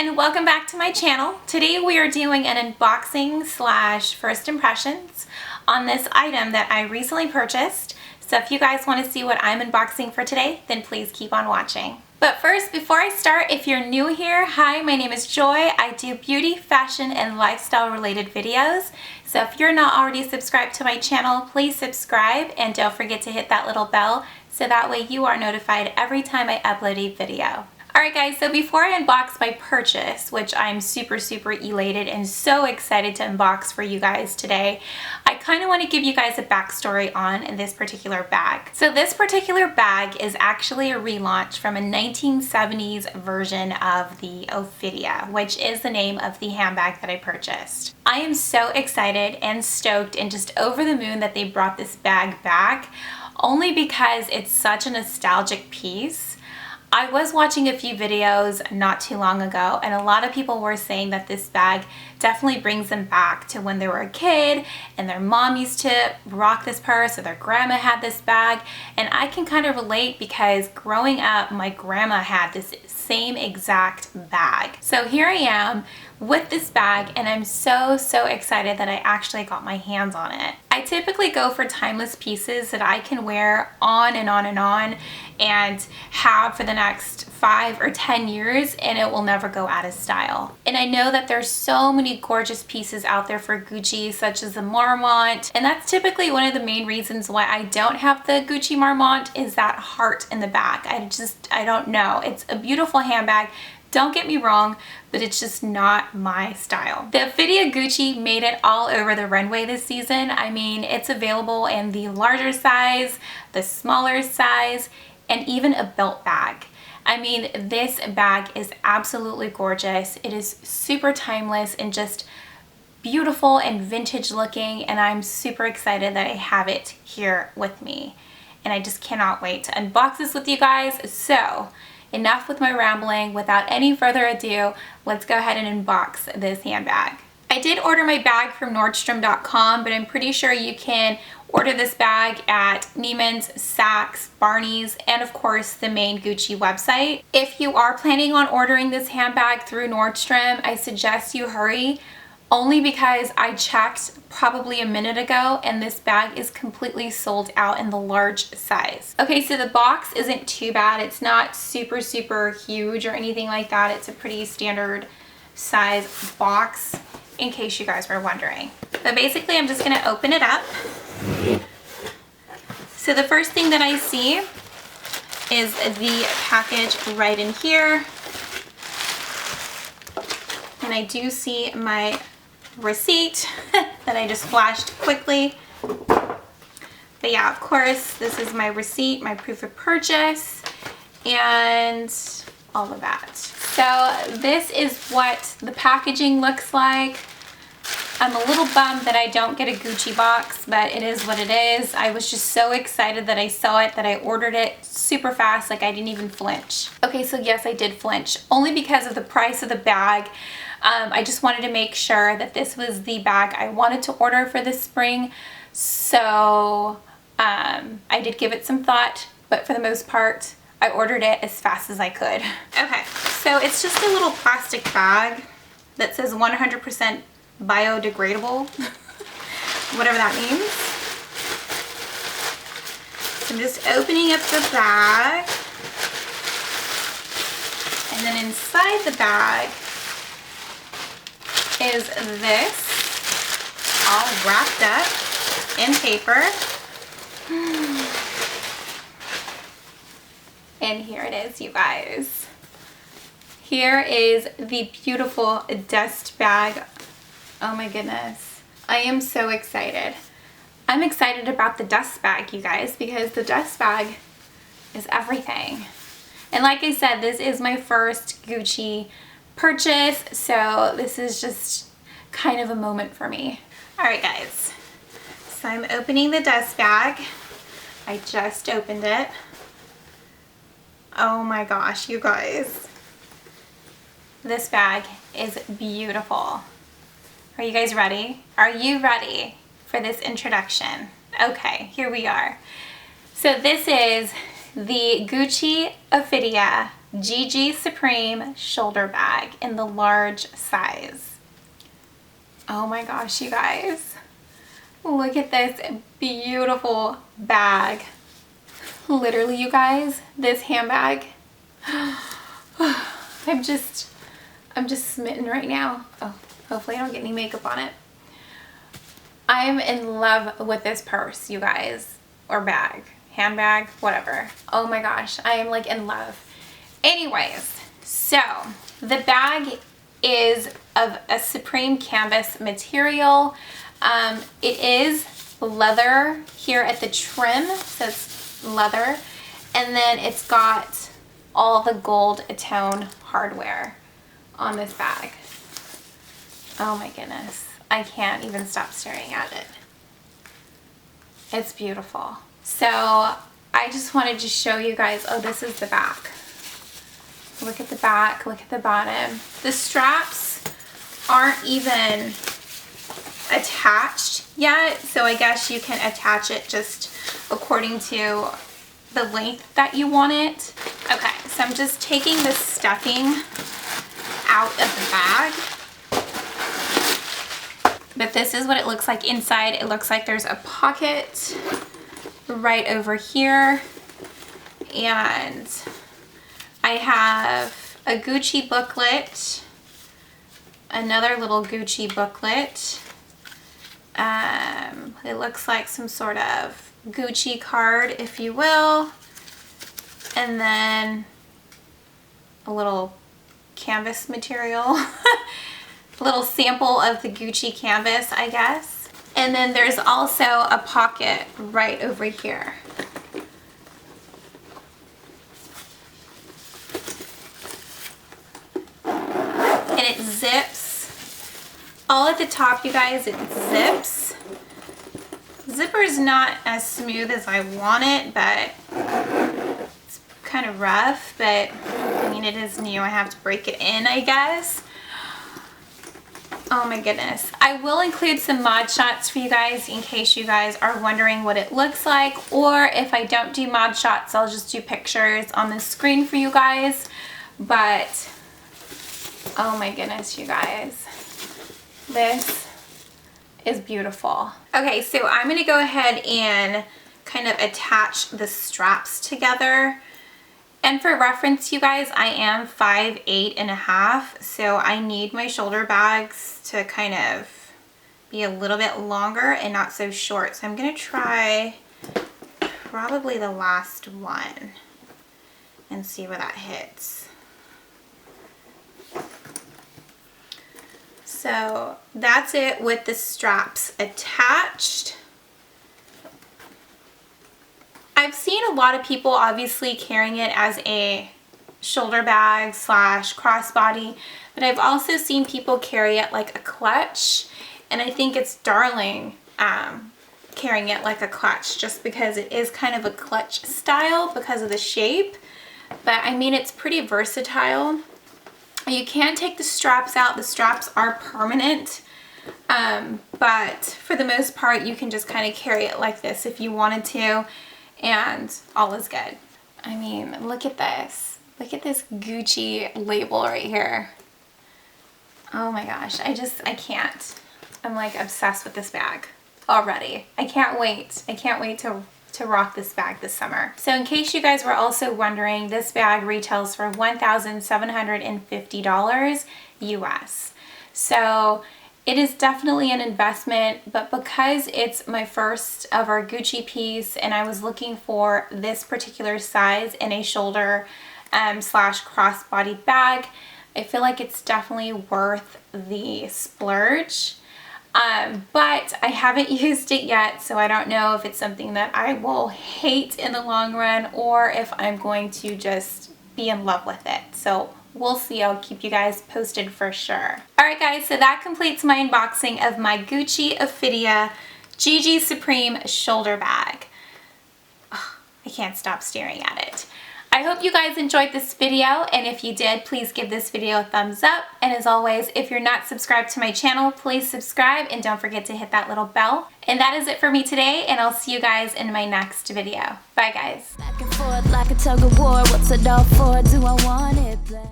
and welcome back to my channel. Today we are doing an unboxing slash first impressions on this item that I recently purchased. So if you guys want to see what I'm unboxing for today, then please keep on watching. But first, before I start, if you're new here, hi, my name is Joy. I do beauty, fashion, and lifestyle related videos. So if you're not already subscribed to my channel, please subscribe and don't forget to hit that little bell so that way you are notified every time I upload a video. Alright guys, so before I unbox my purchase, which I'm super elated and so excited to unbox for you guys today, I kind of want to give you guys a backstory on this particular bag. So this particular bag is actually a relaunch from a 1970s version of the Ophidia, which is the name of the handbag that I purchased. I am so excited and stoked and just over the moon that they brought this bag back, only because it's such a nostalgic piece. I was watching a few videos not too long ago and a lot of people were saying that this bag definitely brings them back to when they were a kid and their mom used to rock this purse or their grandma had this bag, and I can kind of relate because growing up my grandma had this same exact bag. So here I am with this bag and I'm so excited that I actually got my hands on it. I typically go for timeless pieces that I can wear on and on and on and have for the next 5 or 10 years and it will never go out of style. And I know that there's so many gorgeous pieces out there for Gucci, such as the Marmont, and that's typically one of the main reasons why I don't have the Gucci Marmont is that heart in the back. I don't know. It's a beautiful handbag. Don't get me wrong, but it's just not my style. The Ophidia Gucci made it all over the runway this season. I mean, it's available in the larger size, the smaller size, and even a belt bag. I mean, this bag is absolutely gorgeous. It is super timeless and just beautiful and vintage looking, and I'm super excited that I have it here with me. And I just cannot wait to unbox this with you guys. So, enough with my rambling. Without any further ado, let's go ahead and unbox this handbag. I did order my bag from Nordstrom.com, but I'm pretty sure you can order this bag at Neiman's, Saks, Barney's, and of course the main Gucci website. If you are planning on ordering this handbag through Nordstrom, I suggest you hurry, only because I checked probably a minute ago and this bag is completely sold out in the large size. Okay, so the box isn't too bad. It's not super huge or anything like that. It's a pretty standard size box, in case you guys were wondering. But basically I'm just gonna open it up. So the first thing that I see is the package right in here. And I do see my receipt that I just flashed quickly. But yeah, of course, this is my receipt, my proof of purchase, and all of that. So this is what the packaging looks like. I'm a little bummed that I don't get a Gucci box, but it is what it is. I was just so excited that I saw it that I ordered it super fast, like I didn't even flinch. Okay, so yes, I did flinch, only because of the price of the bag. I just wanted to make sure that this was the bag I wanted to order for this spring. So I did give it some thought, but for the most part, I ordered it as fast as I could. Okay, so it's just a little plastic bag that says 100% biodegradable, whatever that means. So I'm just opening up the bag, and then inside the bag is this, all wrapped up in paper. And here it is, you guys. Here is the beautiful dust bag. Oh my goodness. I am so excited. I'm excited about the dust bag, you guys, because the dust bag is everything. And like I said, this is my first Gucci purchase, so this is just kind of a moment for me. Alright guys, so I'm opening the dust bag. I just opened it. Oh my gosh, you guys. This bag is beautiful. Are you guys ready? Are you ready for this introduction? Okay, here we are. So this is the Gucci Ophidia GG Supreme shoulder bag in the large size. Oh my gosh, you guys. Look at this beautiful bag. Literally, you guys, this handbag. I'm just smitten right now. Oh, hopefully I don't get any makeup on it. I'm in love with this purse, you guys, or bag, handbag, whatever. Oh my gosh, I am like in love. Anyways, so the bag is of a Supreme canvas material. It is leather here at the trim, so it's leather, and then it's got all the gold tone hardware on this bag. Oh my goodness, I can't even stop staring at it. It's beautiful. So I just wanted to show you guys, oh, this is the back. Look at the back, look at the bottom. The straps aren't even attached yet, so I guess you can attach it just according to the length that you want it. Okay, so I'm just taking the stuffing out of the bag. But this is what it looks like inside. It looks like there's a pocket right over here, and I have a Gucci booklet, another little Gucci booklet. It looks like some sort of Gucci card, if you will, and then a little canvas material, a little sample of the Gucci canvas, I guess. And then there's also a pocket right over here. And it zips. All at the top, you guys, it zips. Zipper's not as smooth as I want it, but it's kind of rough, but I mean, it is new. I have to break it in, I guess. Oh my goodness. I will include some mod shots for you guys in case you guys are wondering what it looks like, or if I don't do mod shots, I'll just do pictures on the screen for you guys. But oh my goodness, you guys, this is beautiful. Okay, so I'm gonna go ahead and kind of attach the straps together. And for reference, you guys, I am 5'8½", so I need my shoulder bags to kind of be a little bit longer and not so short. So I'm gonna try probably the last one and see where that hits. So that's it with the straps attached. I've seen a lot of people obviously carrying it as a shoulder bag slash crossbody, but I've also seen people carry it like a clutch, and I think it's darling carrying it like a clutch just because it is kind of a clutch style because of the shape. But I mean, it's pretty versatile. You can take the straps out. The straps are permanent, but for the most part you can just kind of carry it like this if you wanted to, and all is good. I mean, look at this. Look at this Gucci label right here. Oh my gosh, I can't. I'm like obsessed with this bag already. I can't wait. I can't wait to rock this bag this summer. So in case you guys were also wondering, this bag retails for $1,750 US. So it is definitely an investment, but because it's my first of our Gucci piece and I was looking for this particular size in a shoulder slash crossbody bag, I feel like it's definitely worth the splurge. But I haven't used it yet, so I don't know if it's something that I will hate in the long run or if I'm going to just be in love with it. So we'll see. I'll keep you guys posted for sure. Alright guys, so that completes my unboxing of my Gucci Ophidia GG Supreme shoulder bag. Oh, I can't stop staring at it. I I hope you guys enjoyed this video, and if you did, please give this video a thumbs up. And as always, if you're not subscribed to my channel, please subscribe and don't forget to hit that little bell. And that is it for me today, and I'll see you guys in my next video. Bye guys. Back and forth like a tug of war. What's it all for? Do I want it?